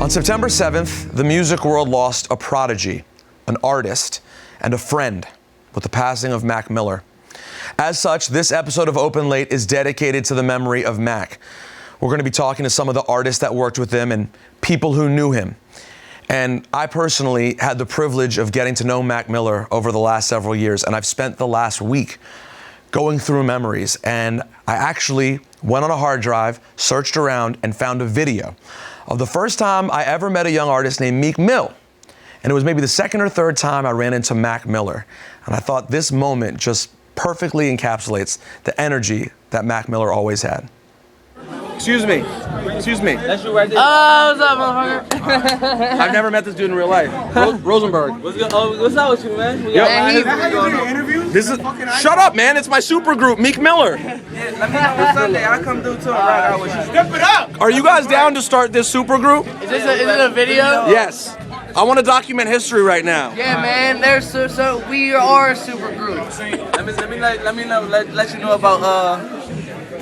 On September 7th, the music world lost a prodigy, an artist, and a friend with the passing of Mac Miller. As such, this episode of Open Late is dedicated to the memory of Mac. We're going to be talking to some of the artists that worked with him and people who knew him. And I personally had the privilege of getting to know Mac Miller over the last several years, and I've spent the last week going through memories. And I actually went on a hard drive, searched around, and found a video of the first time I ever met a young artist named Meek Mill. And it was maybe the second or third time I ran into Mac Miller. And I thought this moment just perfectly encapsulates the energy that Mac Miller always had. Excuse me. That's you right there. Oh, what's up, motherfucker? I've never met this dude in real life. Rosenberg. What's up with you, man? Shut up, man. It's my super group, Meek Miller. Yeah, let me know Sunday. I'll come through too and rock out with you. Step it up! Are you guys down to start this super group? Is it a video? Yes. I want to document history right now. Yeah, man. There's so we are a super group. Let you know about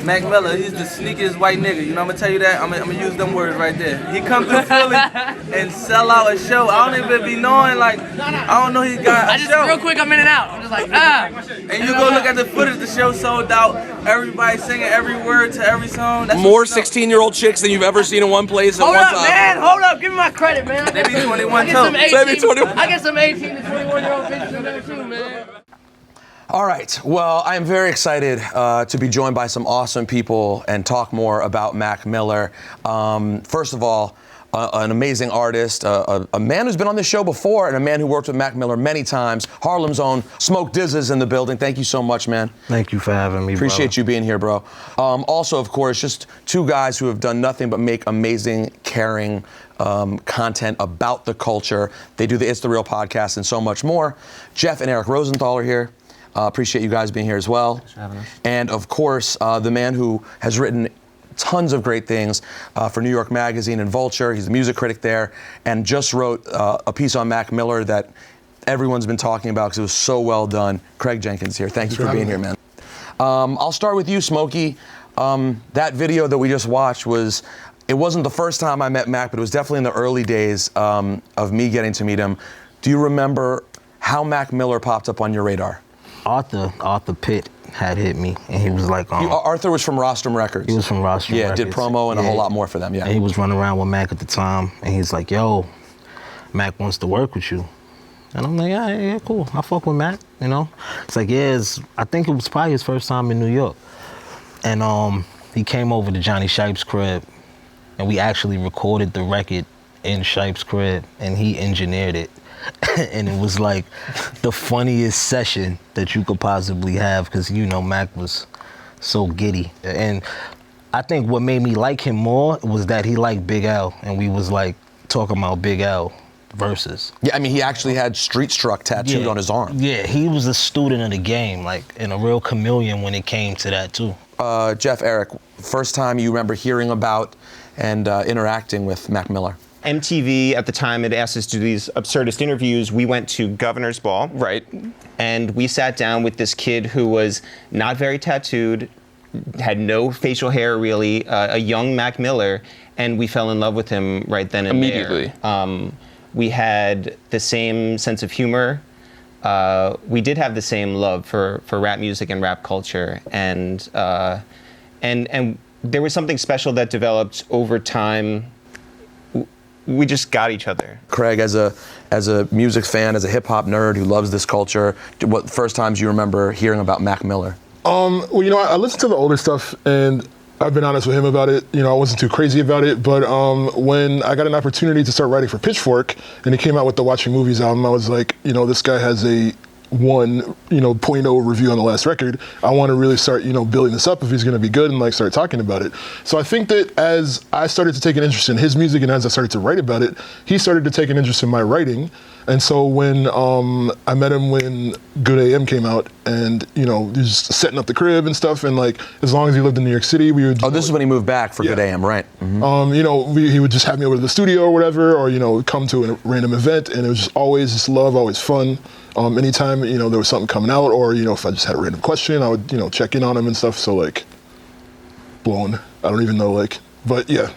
Mac Miller. He's the sneakiest white nigga. You know, I'm gonna tell you that. I'm gonna use them words right there. He come through Philly and sell out a show. I don't even be knowing, like, I don't know he got a show. Real quick, I'm in and out. I'm just like, ah. And you go look at the footage, the show sold out. Everybody singing every word to every song. That's More 16-year-old chicks than you've ever seen in one place at Hold one up, time. man. Hold up. Give me my credit, man. They be 21 I get some too. 18. They be 21. I get some 18 to 21-year-old bitches in there too, man. All right. Well, I am very excited to be joined by some awesome people and talk more about Mac Miller. First of all, an amazing artist, a man who's been on this show before, and a man who worked with Mac Miller many times. Harlem's own Smoke DZA is in the building. Thank you so much, man. Thank you for having me, Appreciate you being here, bro. Also, of course, just two guys who have done nothing but make amazing, caring content about the culture. They do the ItsTheReal podcast and so much more. Jeff and Eric Rosenthal are here. Appreciate you guys being here as well. Thanks for having us. And of course, the man who has written tons of great things for New York Magazine and Vulture. He's a music critic there and just wrote a piece on Mac Miller that everyone's been talking about because it was so well done. Craig Jenkins here. Thank you for being here, man. I'll start with you, Smokey. That video that we just watched it wasn't the first time I met Mac, but it was definitely in the early days of me getting to meet him. Do you remember how Mac Miller popped up on your radar? Arthur Pitt had hit me, and he was like, Arthur was from Rostrum Records. He was from Rostrum Records. Yeah, did promo and a whole lot more for them, yeah. And he was running around with Mac at the time, and he's like, yo, Mac wants to work with you. And I'm like, yeah, cool. I fuck with Mac, you know? It's like, I think it was probably his first time in New York. And he came over to Johnny Shipe's crib, and we actually recorded the record in Shipe's crib, and he engineered it. And it was like the funniest session that you could possibly have because, you know, Mac was so giddy. And I think what made me like him more was that he liked Big L, and we was like talking about Big L verses. Yeah, I mean, he actually had Street Struck tattooed on his arm. Yeah, he was a student of the game, like, and a real chameleon when it came to that too. Jeff, Eric, first time you remember hearing about and interacting with Mac Miller? MTV at the time had asked us to do these absurdist interviews. We went to Governor's Ball. Right. And we sat down with this kid who was not very tattooed, had no facial hair really, a young Mac Miller, and we fell in love with him right then and immediately. There. We had the same sense of humor. We did have the same love for rap music and rap culture, and there was something special that developed over time. We just got each other. Craig, as a music fan, as a hip hop nerd who loves this culture, what first times you remember hearing about Mac Miller? Well, you know, I listened to the older stuff, and I've been honest with him about it. You know, I wasn't too crazy about it, but when I got an opportunity to start writing for Pitchfork, and he came out with the Watching Movies album, I was like, you know, this guy has a 0.0 review on the last record. I want to really start, you know, building this up if he's going to be good and like start talking about it. So I think that as I started to take an interest in his music and as I started to write about it, he started to take an interest in my writing. And so when I met him when Good AM came out, and you know, he was setting up the crib and stuff, and like as long as he lived in New York City, we would. Oh, this is when he moved back for Good AM, right? Mm-hmm. You know, he would just have me over to the studio or whatever, or you know, come to a random event, and it was just always just love, always fun. Anytime you know there was something coming out, or you know, if I just had a random question, I would check in on him and stuff. So like, blown. I don't even know but yeah.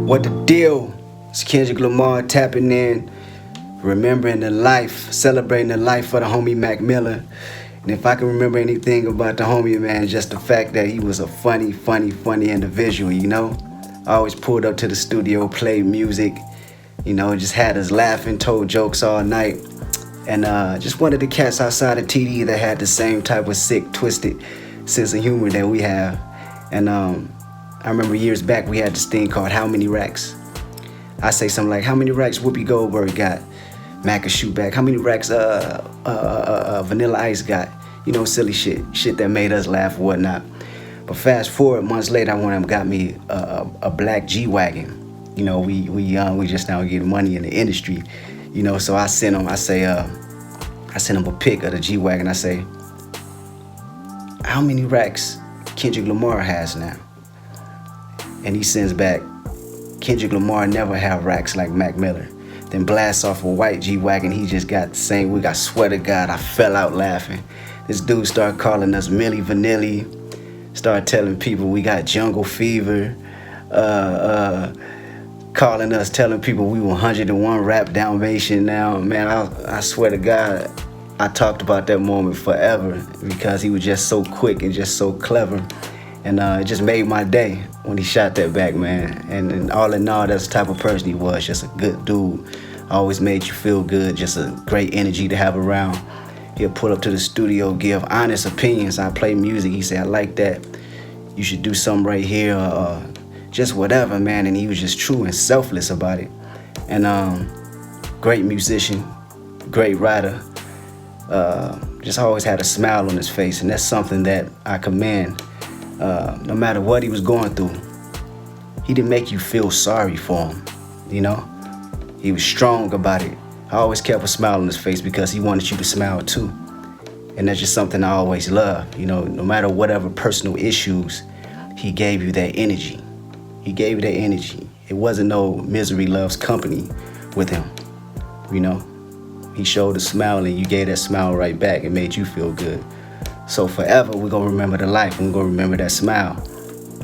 What the deal? It's Kendrick Lamar tapping in, remembering the life, celebrating the life of the homie Mac Miller. And if I can remember anything about the homie, man, just the fact that he was a funny individual, you know? I always pulled up to the studio, played music, you know, just had us laughing, told jokes all night. And just one of the cats outside of TD that had the same type of sick, twisted sense of humor that we have. And I remember years back we had this thing called How Many Racks? I say something like, how many racks Whoopi Goldberg got? Mac a shoot back. How many racks Vanilla Ice got? You know, silly shit that made us laugh or whatnot. But fast forward, months later, one of them got me a black G-Wagon. You know, we young, we just now getting money in the industry. You know, so I sent him, I sent him a pic of the G-Wagon. I say, how many racks Kendrick Lamar has now? And he sends back, Kendrick Lamar never have racks like Mac Miller. Then blasts off a white G-Wagon, he just got the same. We got swear to God, I fell out laughing. This dude started calling us Milli Vanilli, started telling people we got jungle fever, calling us, telling people we 101 rap Dalmatian now. Man, I swear to God, I talked about that moment forever because he was just so quick and just so clever. And it just made my day when he shot that back, man. And all in all, that's the type of person he was, just a good dude. Always made you feel good, just a great energy to have around. He'll pull up to the studio, give honest opinions. I play music, he said, I like that. You should do something right here, or just whatever, man. And he was just true and selfless about it. And great musician, great writer. Just always had a smile on his face, and that's something that I commend. No matter what he was going through, he didn't make you feel sorry for him, you know? He was strong about it. I always kept a smile on his face because he wanted you to smile too. And that's just something I always loved, you know? No matter whatever personal issues, he gave you that energy. He gave you that energy. It wasn't no misery loves company with him, you know? He showed a smile and you gave that smile right back. It made you feel good. So forever, we're gonna remember the life. We're gonna remember that smile.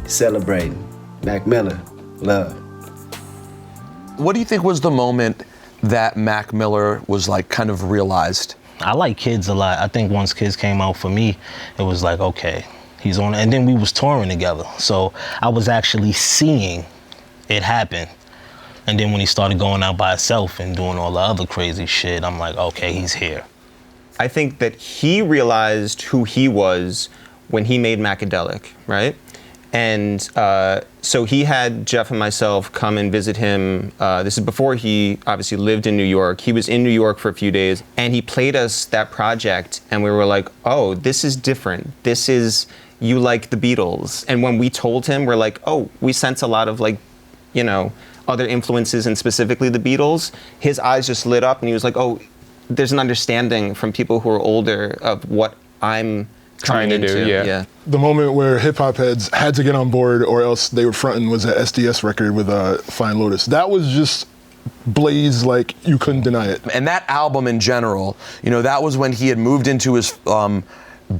Celebrating. Mac Miller, love. What do you think was the moment that Mac Miller was like kind of realized? I like Kids a lot. I think once Kids came out for me, it was like, okay, he's on. And then we was touring together. So I was actually seeing it happen. And then when he started going out by himself and doing all the other crazy shit, I'm like, okay, he's here. I think that he realized who he was when he made Macadelic, right? And so he had Jeff and myself come and visit him. This is before he obviously lived in New York. He was in New York for a few days, and he played us that project, and we were like, oh, this is different. This is, you like the Beatles. And when we told him, we're like, oh, we sense a lot of like, you know, other influences, and specifically the Beatles. His eyes just lit up, and he was like, oh, there's an understanding from people who are older of what I'm trying to do. Yeah. The moment where hip hop heads had to get on board or else they were fronting was that SDS record with Flying Lotus. That was just blaze like you couldn't deny it. And that album in general, you know, that was when he had moved into his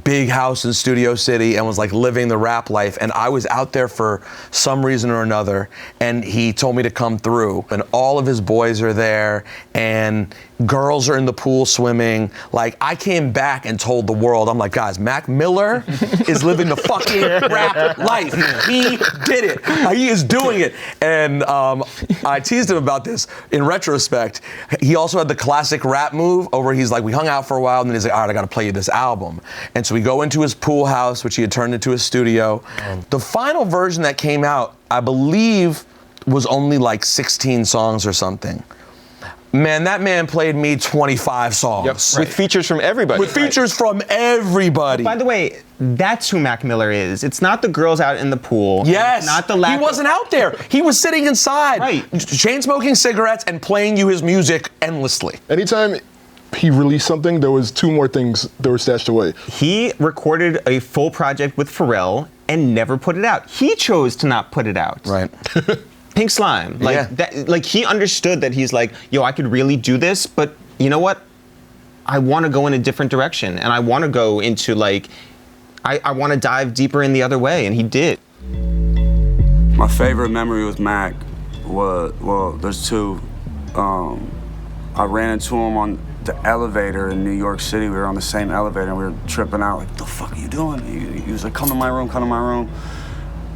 big house in Studio City and was like living the rap life. And I was out there for some reason or another, and he told me to come through. And all of his boys are there, and girls are in the pool swimming. Like, I came back and told the world, I'm like, guys, Mac Miller is living the fucking rap life. He did it. He is doing it. And I teased him about this. In retrospect, he also had the classic rap move over, he's like, we hung out for a while, and then he's like, all right, I gotta play you this album. And so we go into his pool house, which he had turned into a studio. The final version that came out, I believe, was only like 16 songs or something. Man, that man played me 25 songs. Yep. Right. With features from everybody. With features from everybody. By the way, that's who Mac Miller is. It's not the girls out in the pool. Yes. It's not the lack He wasn't out there. He was sitting inside, right, chain smoking cigarettes and playing you his music endlessly. Anytime he released something, there was two more things that were stashed away. He recorded a full project with Pharrell and never put it out. He chose to not put it out. Right. Pink Slime, like Yeah. that, like he understood that he's like, yo, I could really do this, but you know what? I want to go in a different direction, and I want to go into like, I want to dive deeper in the other way, and he did. My favorite memory with Mac there's two. I ran into him on the elevator in New York City. We were on the same elevator and we were tripping out, like, what the fuck are you doing? He was like, come to my room.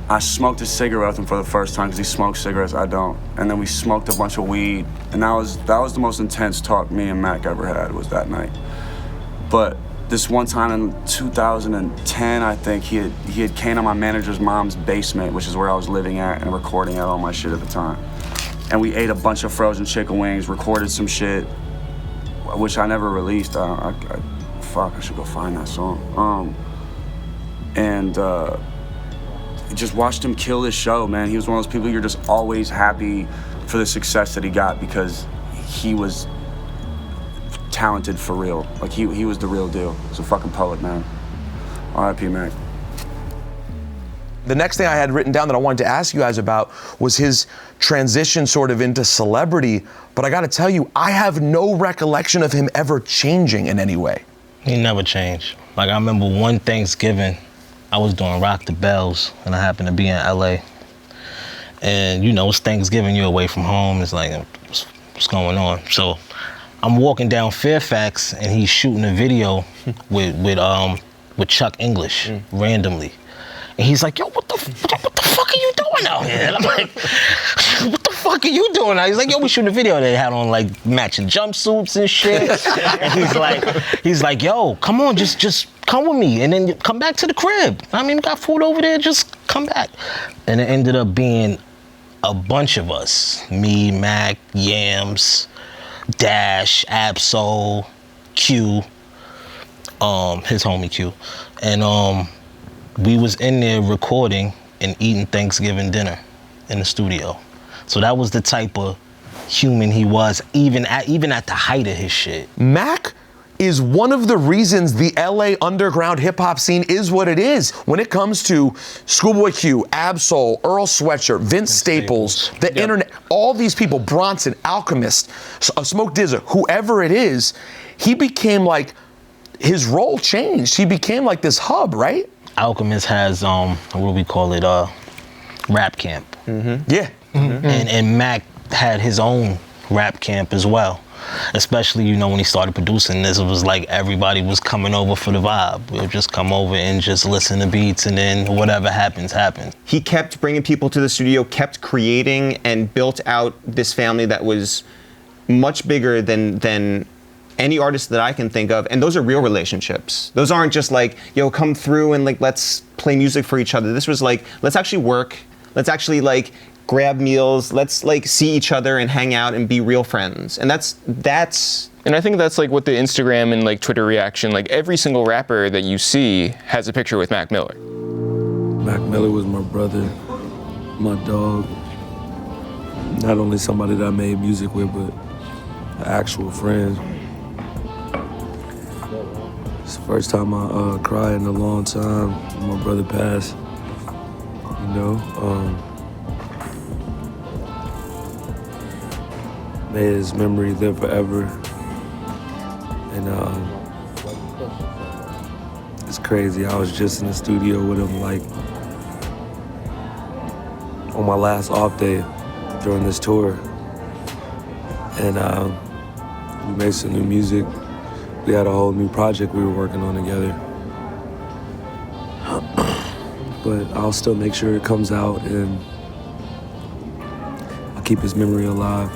I smoked a cigarette with him for the first time because he smokes cigarettes, I don't. And then we smoked a bunch of weed. And that was the most intense talk me and Mac ever had, was that night. But this one time in 2010, I think, he had came to my manager's mom's basement, which is where I was living at and recording at all my shit at the time. And we ate a bunch of frozen chicken wings, recorded some shit, which I never released. I should go find that song. Just watched him kill this show, man. He was one of those people you're just always happy for the success that he got because he was talented for real. Like, he was the real deal. He was a fucking poet, man. R.I.P. Mac. The next thing I had written down that I wanted to ask you guys about was his transition sort of into celebrity, but I gotta tell you, I have no recollection of him ever changing in any way. He never changed. Like, I remember one Thanksgiving, I was doing Rock the Bells, and I happened to be in LA. And you know, it's Thanksgiving, you're away from home, it's like, what's going on? So I'm walking down Fairfax, and he's shooting a video with Chuck English, randomly. And he's like, yo, what the fuck are you doing out here? And I'm like, what the fuck are you doing out here? He's like, yo, we shooting a video. They had on like matching jumpsuits and shit. And he's like, yo, come on, just come with me. And then come back to the crib. I mean, we got food over there, just come back. And it ended up being a bunch of us. Me, Mac, Yams, Dash, Absol, Q, his homie Q. And we was in there recording and eating Thanksgiving dinner in the studio. So that was the type of human he was, even at the height of his shit. Mac is one of the reasons the LA underground hip hop scene is what it is. When it comes to Schoolboy Q, Absol, Earl Sweatshirt, Vince Staples, the internet, all these people, Bronson, Alchemist, Smoke DZA, whoever it is, he became like, his role changed. He became like this hub, right? Alchemist has, what do we call it, rap camp. Mm-hmm. Yeah. Mm-hmm. And Mac had his own rap camp as well. Especially, you know, when he started producing this, it was like everybody was coming over for the vibe. We would just come over and just listen to beats, and then whatever happens, happens. He kept bringing people to the studio, kept creating, and built out this family that was much bigger than any artist that I can think of, and those are real relationships. Those aren't just like, yo, come through and like, let's play music for each other. This was like, let's actually work. Let's actually like grab meals. Let's like see each other and hang out and be real friends. And that's. And I think that's like what the Instagram and like Twitter reaction, like every single rapper that you see has a picture with Mac Miller. Mac Miller was my brother, my dog. Not only somebody that I made music with, but an actual friend. It's the first time I cried in a long time when my brother passed, you know. May his memory live forever. And it's crazy, I was just in the studio with him like on my last off day during this tour. And we made some new music. We had a whole new project we were working on together. But I'll still make sure it comes out and I'll keep his memory alive.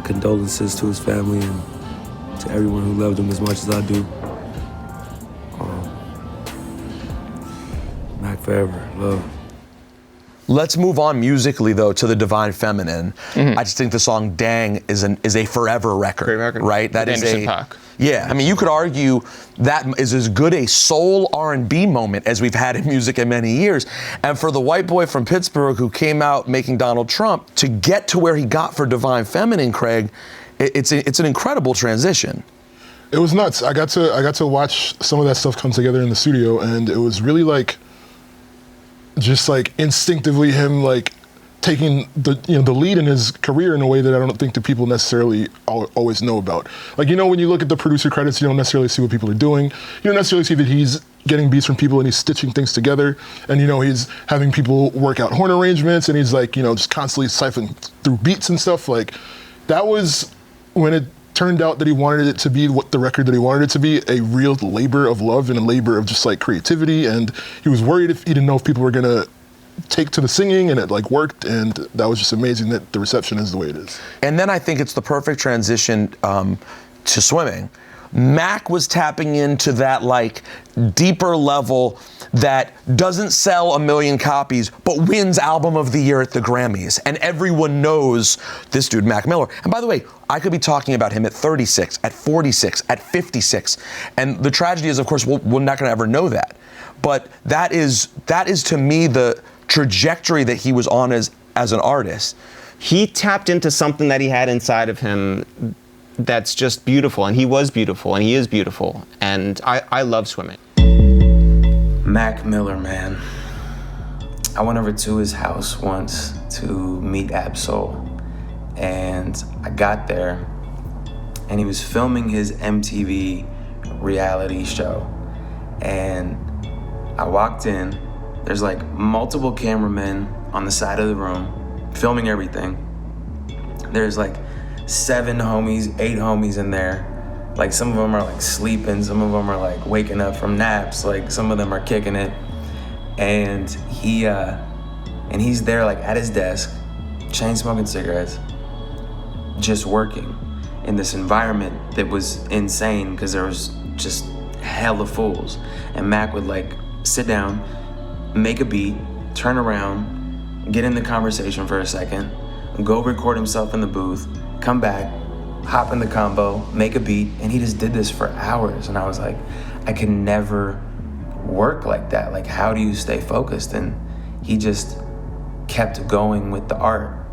Condolences to his family and to everyone who loved him as much as I do. Mac forever, love. Let's move on musically, though, to the Divine Feminine. Mm-hmm. I just think the song "Dang" is a forever record. Great record, right? That is Anderson .Paak. Yeah, I mean, you could argue that is as good a soul R&B moment as we've had in music in many years. And for the white boy from Pittsburgh who came out making Donald Trump to get to where he got for Divine Feminine, Craig, it's an incredible transition. It was nuts. I got to watch some of that stuff come together in the studio, and it was really like, just like instinctively him like taking the lead in his career in a way that I don't think the people necessarily always know about. Like, you know, when you look at the producer credits, you don't necessarily see what people are doing. You don't necessarily see that he's getting beats from people and he's stitching things together. And, you know, he's having people work out horn arrangements and he's like, you know, just constantly siphoning through beats and stuff. Like, that was when it turned out that he wanted it to be what the record that he wanted it to be, a real labor of love and a labor of just like creativity. And he was worried if he didn't know if people were gonna take to the singing, and it like worked, and that was just amazing that the reception is the way it is. And then I think it's the perfect transition to swimming. Mac was tapping into that like deeper level that doesn't sell 1 million copies, but wins Album of the Year at the Grammys. And everyone knows this dude, Mac Miller. And by the way, I could be talking about him at 36, at 46, at 56. And the tragedy is, of course, we're not gonna ever know that. But that is to me the trajectory that he was on as an artist. He tapped into something that he had inside of him that's just beautiful, and he was beautiful, and he is beautiful, and I love swimming. Mac Miller, man. I went over to his house once to meet Absol, and I got there, and he was filming his MTV reality show, and I walked in, there's like multiple cameramen on the side of the room filming everything. There's like 7 homies, 8 homies in there. Like, some of them are like sleeping, some of them are like waking up from naps, like some of them are kicking it. And he's there like at his desk, chain smoking cigarettes, just working in this environment that was insane because there was just hella fools. And Mac would like sit down, make a beat, turn around, get in the conversation for a second, go record himself in the booth, come back, hop in the combo, make a beat, and he just did this for hours. And I was like, I can never work like that. Like, how do you stay focused? And he just kept going with the art.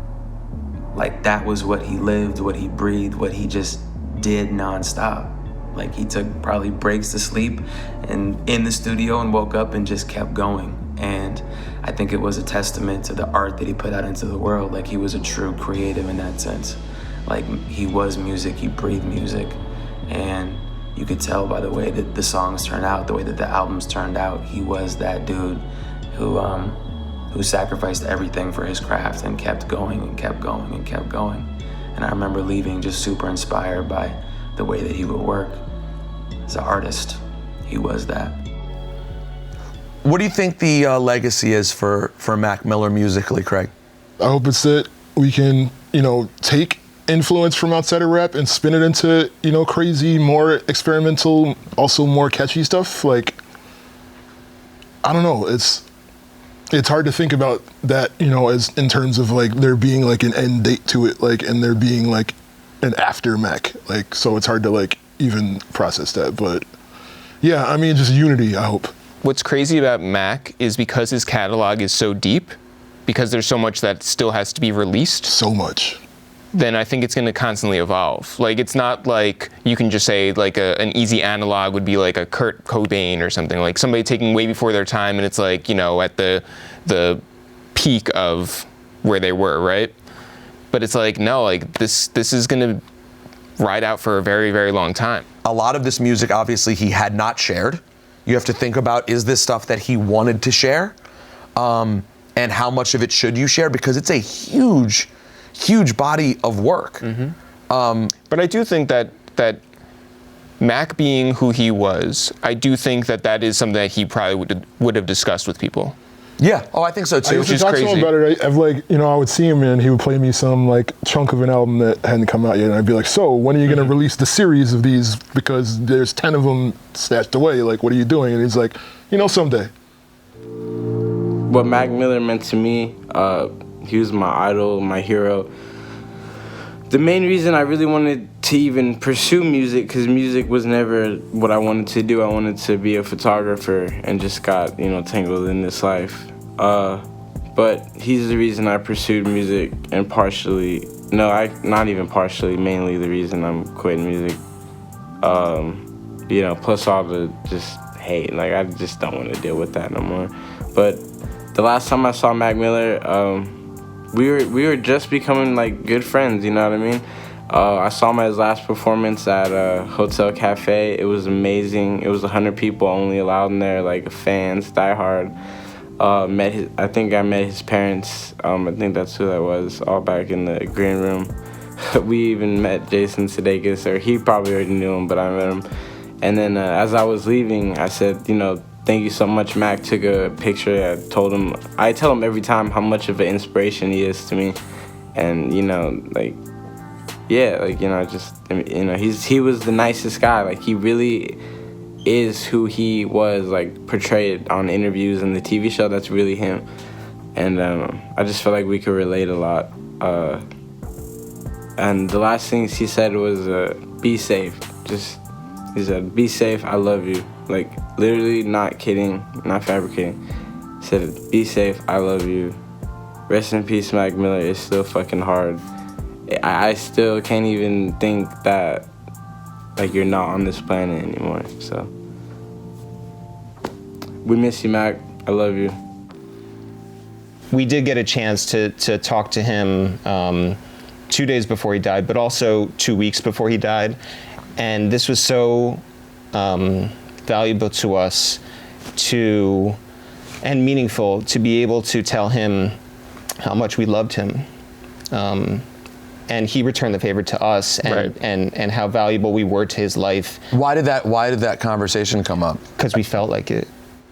Like, that was what he lived, what he breathed, what he just did nonstop. Like, he took probably breaks to sleep and in the studio and woke up and just kept going. And I think it was a testament to the art that he put out into the world. Like, he was a true creative in that sense. Like, he was music, he breathed music. And you could tell by the way that the songs turned out, the way that the albums turned out, he was that dude who sacrificed everything for his craft and kept going and kept going and kept going. And I remember leaving just super inspired by the way that he would work. As an artist, he was that. What do you think the legacy is for Mac Miller musically, Craig? I hope it's that we can, you know, take influence from outside of rap and spin it into, you know, crazy, more experimental, also more catchy stuff. Like, I don't know, it's hard to think about that, you know, as in terms of like there being like an end date to it, like, and there being like an after Mac, like, so it's hard to like even process that. But yeah, I mean, just unity, I hope. What's crazy about Mac is because his catalog is so deep, because there's so much that still has to be released. So much. Then I think it's going to constantly evolve. Like, it's not like you can just say like an easy analog would be like a Kurt Cobain or something, like somebody taking way before their time, and it's like, you know, at the peak of where they were, right? But it's like, no, like this is going to ride out for a very, very long time. A lot of this music, obviously, he had not shared. You have to think about, is this stuff that he wanted to share? And how much of it should you share? Because it's a huge body of work. Mm-hmm. But I do think that Mac being who he was, I do think that is something that he probably would have discussed with people. Yeah, I think so too. I used to talk to him about it. I've like, you know, I would see him and he would play me some like chunk of an album that hadn't come out yet, and I'd be like, so when are you gonna release the series of these? Because there's 10 of them stashed away. Like, what are you doing? And he's like, you know, someday. What Mac Miller meant to me, he was my idol, my hero. The main reason I really wanted to even pursue music, because music was never what I wanted to do. I wanted to be a photographer and just got, you know, tangled in this life. But he's the reason I pursued music, and not even partially, mainly the reason I'm quitting music. You know, plus all the just hate. Like, I just don't want to deal with that no more. But the last time I saw Mac Miller, we were just becoming like good friends, you know what I mean? I saw him at his last performance at Hotel Cafe. It was amazing. It was 100 people only allowed in there, like fans, diehard. I think I met his parents. I think that's who that was, all back in the green room. We even met Jason Sudeikis, or he probably already knew him, but I met him. And then as I was leaving, I said, you know, thank you so much, Mac. Took a picture. I tell him every time how much of an inspiration he is to me. And, you know, like, yeah, like, you know, just, you know, he was the nicest guy. Like, he really is who he was, like, portrayed on interviews and the TV show. That's really him. And I just felt like we could relate a lot. And the last things he said was, be safe. He said, be safe, I love you. Like, literally not kidding, not fabricating. He said, be safe, I love you. Rest in peace, Mac Miller. It's still fucking hard. I still can't even think that, like, you're not on this planet anymore, so. We miss you, Mac. I love you. We did get a chance to talk to him 2 days before he died, but also 2 weeks before he died. And this was so valuable to us and meaningful to be able to tell him how much we loved him. And he returned the favor to us, and how valuable we were to his life. Why did that conversation come up? Because we felt like it.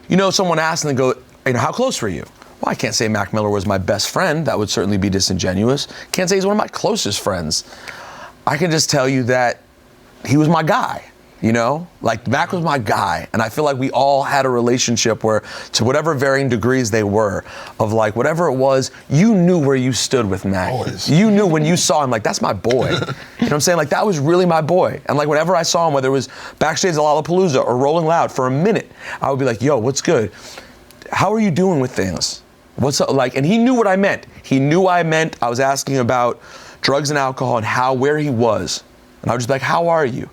You know, someone asked and they go, you know, how close were you? Well, I can't say Mac Miller was my best friend. That would certainly be disingenuous. Can't say he's one of my closest friends. I can just tell you that he was my guy, you know? Like, Mac was my guy. And I feel like we all had a relationship where, to whatever varying degrees they were, of like, whatever it was, you knew where you stood with Mac. Always. You knew when you saw him, like, that's my boy. You know what I'm saying? Like, that was really my boy. And like, whenever I saw him, whether it was backstage at Lollapalooza or Rolling Loud, for a minute, I would be like, yo, what's good? How are you doing with things? What's up? Like, and he knew what I meant. He knew I meant, I was asking about drugs and alcohol and where he was. And I would just be like, how are you?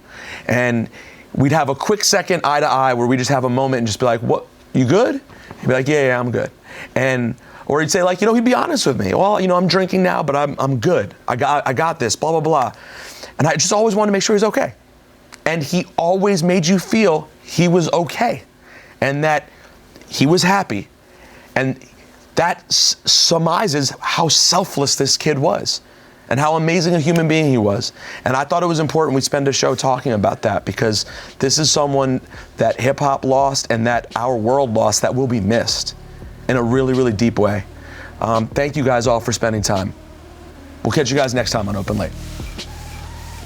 And we'd have a quick second eye to eye where we just have a moment and just be like, what, you good? He'd be like, yeah, I'm good. Or he'd say, like, you know, he'd be honest with me. Well, you know, I'm drinking now, but I'm good. I got this, blah, blah, blah. And I just always wanted to make sure he's okay. And he always made you feel he was okay and that he was happy. And that surmises how selfless this kid was and how amazing a human being he was. And I thought it was important we spend a show talking about that, because this is someone that hip hop lost and that our world lost that will be missed in a really, really deep way. Thank you guys all for spending time. We'll catch you guys next time on Open Late.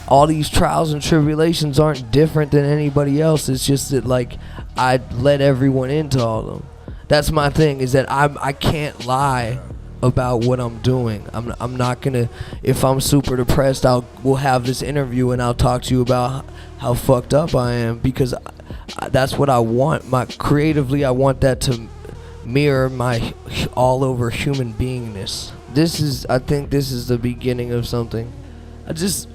All these trials and tribulations aren't different than anybody else. It's just that, like, I let everyone into all of them. That's my thing, is that I can't lie about what I'm doing. I'm not gonna, if I'm super depressed, we'll have this interview and I'll talk to you about how fucked up I am, because that's what I want. Creatively, I want that to mirror my all over human beingness. I think this is the beginning of something. I just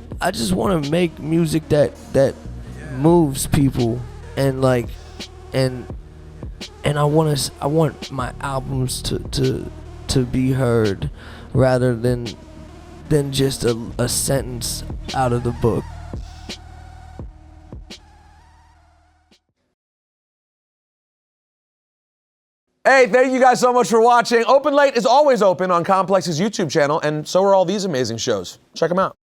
want to make music that moves people, and like, and I want my albums to be heard rather than just a sentence out of the book. Hey, thank you guys so much for watching. Open Late is always open on Complex's YouTube channel, and so are all these amazing shows. Check them out.